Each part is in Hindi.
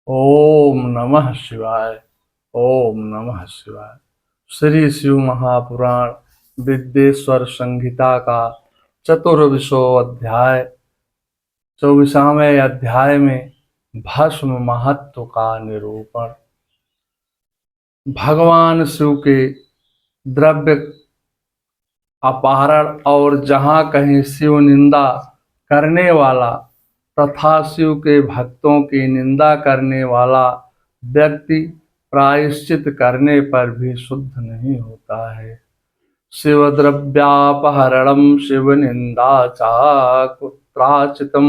ओम नमः शिवाय। ओम नमः शिवाय। श्री शिव महापुराण विद्येश्वर संहिता का चतुर्विशो अध्याय 24वें अध्याय में भस्म महत्व का निरूपण। भगवान शिव के द्रव्य अपहरण और जहाँ कहीं शिव निंदा करने वाला तथा शिव के भक्तों की निंदा करने वाला व्यक्ति प्रायश्चित करने पर भी शुद्ध नहीं होता है। शिव द्रव्यापहरणम शिव निंदा चा कुत्राचितम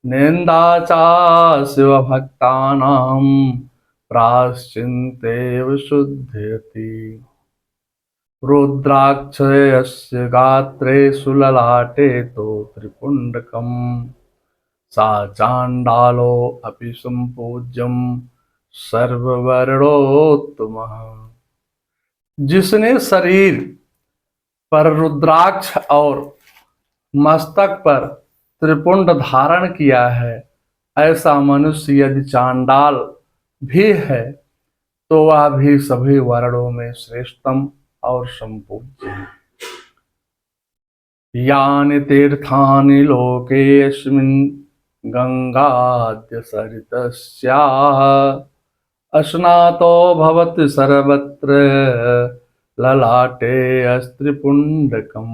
निंदा चा शिव भक्तानाम प्राश्चिन्तेव शुद्धयति। रुद्राक्षस्य गात्रे सुललाटे तो त्रिपुंडकम सा चांडालो अपि संपूज्यम सर्ववर्णोत्तमः। जिसने शरीर पर रुद्राक्ष और मस्तक पर त्रिपुंड धारण किया है, ऐसा मनुष्य यदि चांडाल भी है तो वह भी सभी वर्णों में श्रेष्ठतम और संपूज्य है। यानि तीर्थानि लोकेऽस्मिन् गंगाद्य सरितस्याः अस्नातो भवति सर्वत्र ललाटे अस्त्रिपुंडकम।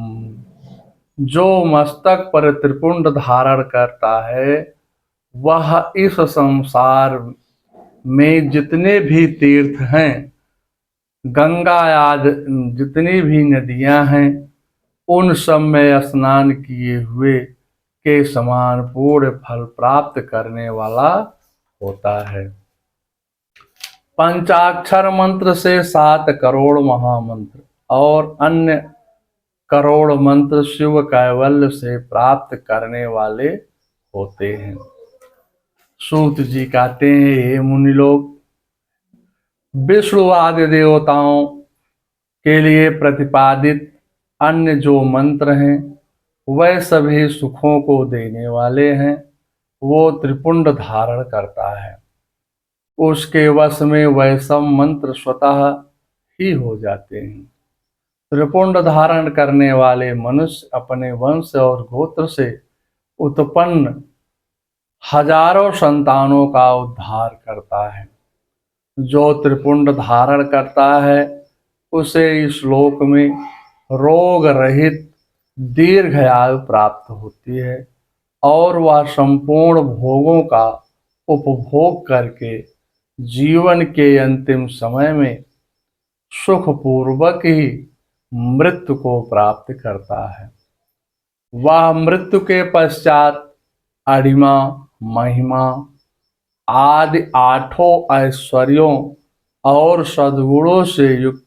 जो मस्तक पर त्रिपुंड धारण करता है वह इस संसार में जितने भी तीर्थ हैं, गंगा आदि जितनी भी नदियां हैं, उन सब में स्नान किए हुए के समान पूर्ण फल प्राप्त करने वाला होता है। पंचाक्षर मंत्र से 7 करोड़ महामंत्र और अन्य करोड़ मंत्र शिव कैवल्य से प्राप्त करने वाले होते हैं। सूत जी कहते हैं, हे मुनि लोग, विष्णु आदि देवताओं के लिए प्रतिपादित अन्य जो मंत्र हैं वह सभी सुखों को देने वाले हैं। वो त्रिपुंड धारण करता है, उसके वश में वह सब मंत्र स्वतः ही हो जाते हैं। त्रिपुंड धारण करने वाले मनुष्य अपने वंश और गोत्र से उत्पन्न हजारों संतानों का उद्धार करता है। जो त्रिपुंड धारण करता है उसे इस लोक में रोग रहित दीर्घायु प्राप्त होती है और वह संपूर्ण भोगों का उपभोग करके जीवन के अंतिम समय में सुखपूर्वक ही मृत्यु को प्राप्त करता है। वह मृत्यु के पश्चात अणिमा, महिमा आदि 8 ऐश्वर्यों और सद्गुणों से युक्त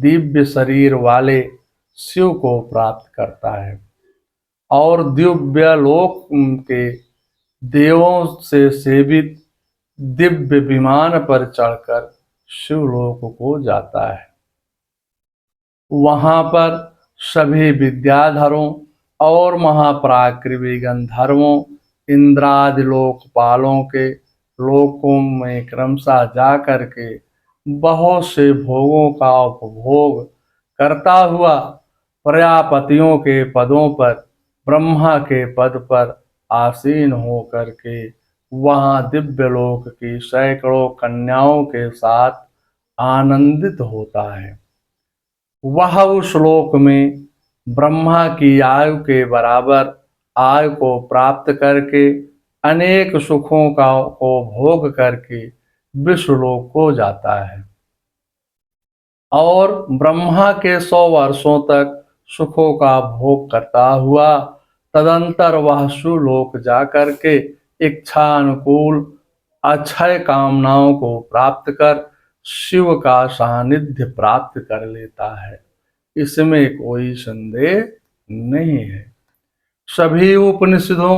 दिव्य शरीर वाले शिव को प्राप्त करता है और दिव्य लोक के देवों से सेवित दिव्य विमान पर चढ़कर शिवलोक को जाता है। वहां पर सभी विद्याधरों और महापराक्रमी गंधर्वों, इंद्रादि लोकपालों के लोकों में क्रमशः जा करके बहुत से भोगों का उपभोग करता हुआ प्रजापतियों के पदों पर ब्रह्मा के पद पर आसीन हो करके वहां दिव्यलोक की सैकड़ों कन्याओं के साथ आनंदित होता है। वह उस लोक में ब्रह्मा की आयु के बराबर आयु को प्राप्त करके अनेक सुखों का को भोग करके विश्वलोक को जाता है और ब्रह्मा के 100 वर्षों तक सुखों का भोग करता हुआ तदंतर वह सुलोक जाकर के इच्छा अनुकूल अक्षय कामनाओं को प्राप्त कर शिव का सानिध्य प्राप्त कर लेता है। इसमें कोई संदेह नहीं है। सभी उपनिषदों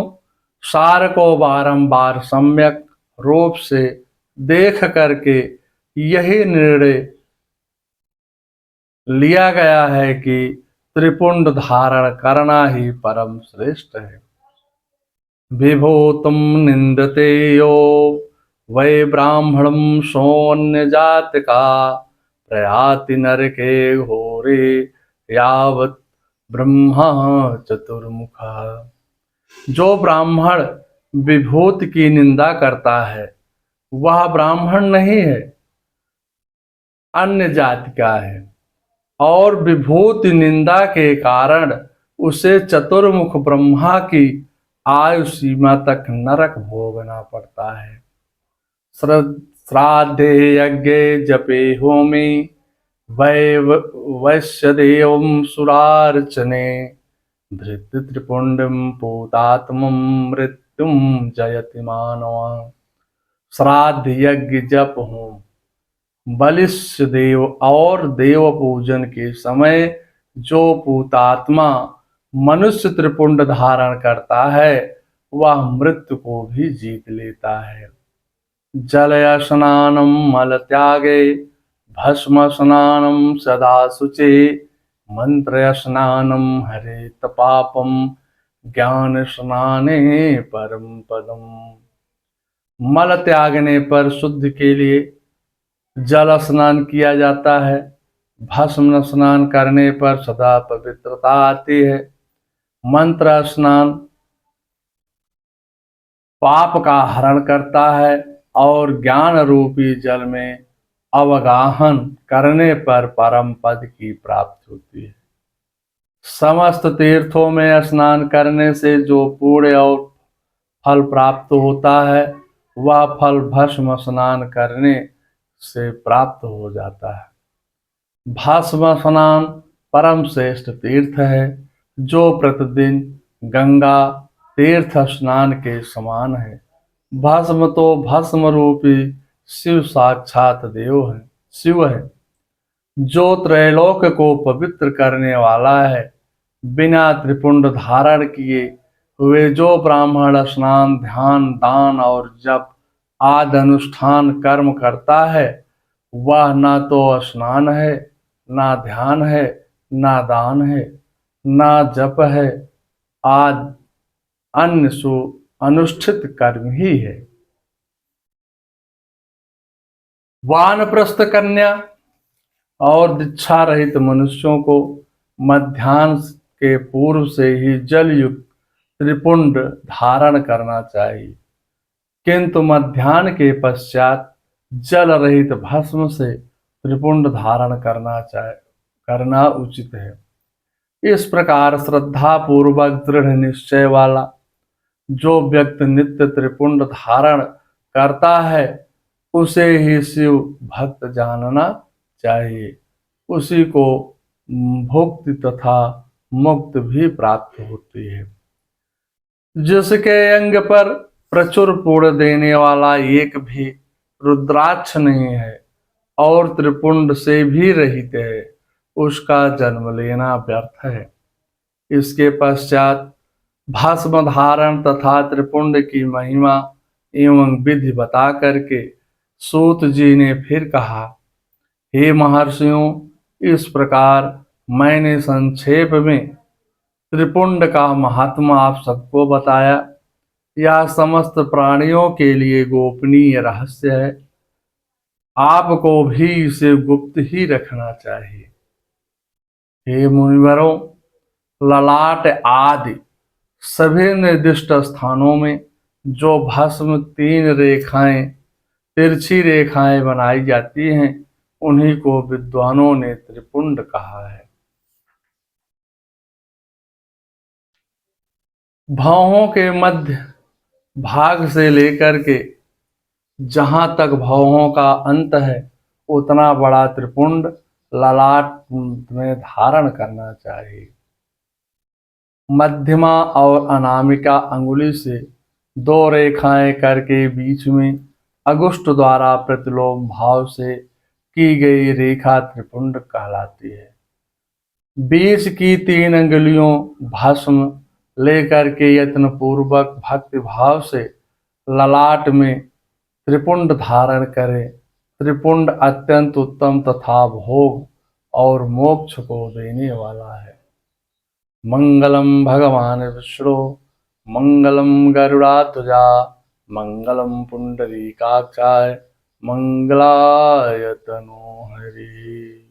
सार को बारंबार सम्यक रूप से देख करके यही निर्णय लिया गया है कि त्रिपुंड धारण करना ही परम श्रेष्ठ है। विभूतम निंदते यो वै ब्राह्मणं सोऽन्य जात का प्रयाति नरके घोरे यावत् ब्रह्मा चतुर्मुखा। जो ब्राह्मण विभूति की निंदा करता है वह ब्राह्मण नहीं है, अन्य जाति का है, और विभूति निंदा के कारण उसे चतुर्मुख ब्रह्मा की आयु सीमा तक नरक भोगना पड़ता है। श्राद्धे यज्ञे जपे होमे वैश्य देवं सुरार्चने धृत त्रिपुंडम पूतात्मम मृत्युम जयति मानव। श्राद्ध यज्ञ जप होम बलिष्ठ देव और देव पूजन के समय जो पूतात्मा मनुष्य त्रिपुंड धारण करता है वह मृत्यु को भी जीत लेता है। जलय स्नानम मल त्यागे भस्म स्नानम सदा शुचि मंत्र स्नानम हरेत पापम ज्ञान स्नाने परम पदम। मल त्यागने पर शुद्ध के लिए जल स्नान किया जाता है, भस्म स्नान करने पर सदा पवित्रता आती है, मंत्र स्नान पाप का हरण करता है और ज्ञान रूपी जल में अवगाहन करने पर परम पद की प्राप्ति होती है। समस्त तीर्थों में स्नान करने से जो पुण्य और फल प्राप्त होता है वह फल भस्म स्नान करने से प्राप्त हो जाता है। भस्म स्नान परम श्रेष्ठ तीर्थ है जो प्रतिदिन गंगा तीर्थ स्नान के समान है। भस्म तो भस्म रूपी शिव साक्षात देव है, शिव है जो त्रैलोक को पवित्र करने वाला है। बिना त्रिपुंड धारण किए हुए जो ब्राह्मण स्नान ध्यान दान और जप आदि अनुष्ठान कर्म करता है वह ना तो स्नान है, ना ध्यान है, ना दान है, ना जप है, आदि अन्य सु अनुष्ठित कर्म ही है। वानप्रस्थ कन्या और दीक्षा रहित मनुष्यों को मध्याह्न के पूर्व से ही जल युक्त त्रिपुंड धारण करना चाहिए, किंतु मध्याह्न के पश्चात जल रहित भस्म से त्रिपुंड धारण करना उचित है। इस प्रकार श्रद्धा पूर्वक दृढ़ निश्चय वाला जो व्यक्ति नित्य त्रिपुंड धारण करता है उसे ही शिव भक्त जानना चाहिए, उसी को भुक्ति तथा मुक्ति भी प्राप्त होती है। जिसके अंग पर प्रचुर पुण्य देने वाला एक भी रुद्राक्ष नहीं है और त्रिपुंड से भी रहित है उसका जन्म लेना व्यर्थ है। इसके पश्चात भस्म धारण तथा त्रिपुंड की महिमा एवं विधि बता करके सूत जी ने फिर कहा, हे महर्षियों, इस प्रकार मैंने संक्षेप में त्रिपुंड का महात्मा आप सबको बताया। यह समस्त प्राणियों के लिए गोपनीय रहस्य है, आपको भी इसे गुप्त ही रखना चाहिए। हे मुनिवरों, ललाट आदि सभी निर्दिष्ट स्थानों में जो भस्म 3 रेखाएं तिरछी रेखाएं बनाई जाती हैं उन्हीं को विद्वानों ने त्रिपुंड कहा है। भौहों के मध्य भाग से लेकर के जहां तक भौहों का अंत है उतना बड़ा त्रिपुंड ललाट में धारण करना चाहिए। मध्यमा और अनामिका अंगुली से 2 रेखाएं करके बीच में अगुष्ट द्वारा प्रतिलोम भाव से की गई रेखा त्रिपुंड कहलाती है। बीच की 3 अंगुलियों भस्म लेकर के यत्न पूर्वक भक्ति भाव से ललाट में त्रिपुंड धारण करें। त्रिपुंड अत्यंत उत्तम तथा भोग और मोक्ष को देने वाला है। मंगलम भगवान विष्णु मंगलम गरुड़ाध्वजा मंगलम पुंडरीकाक्षाय मंगलाय तनोहरि।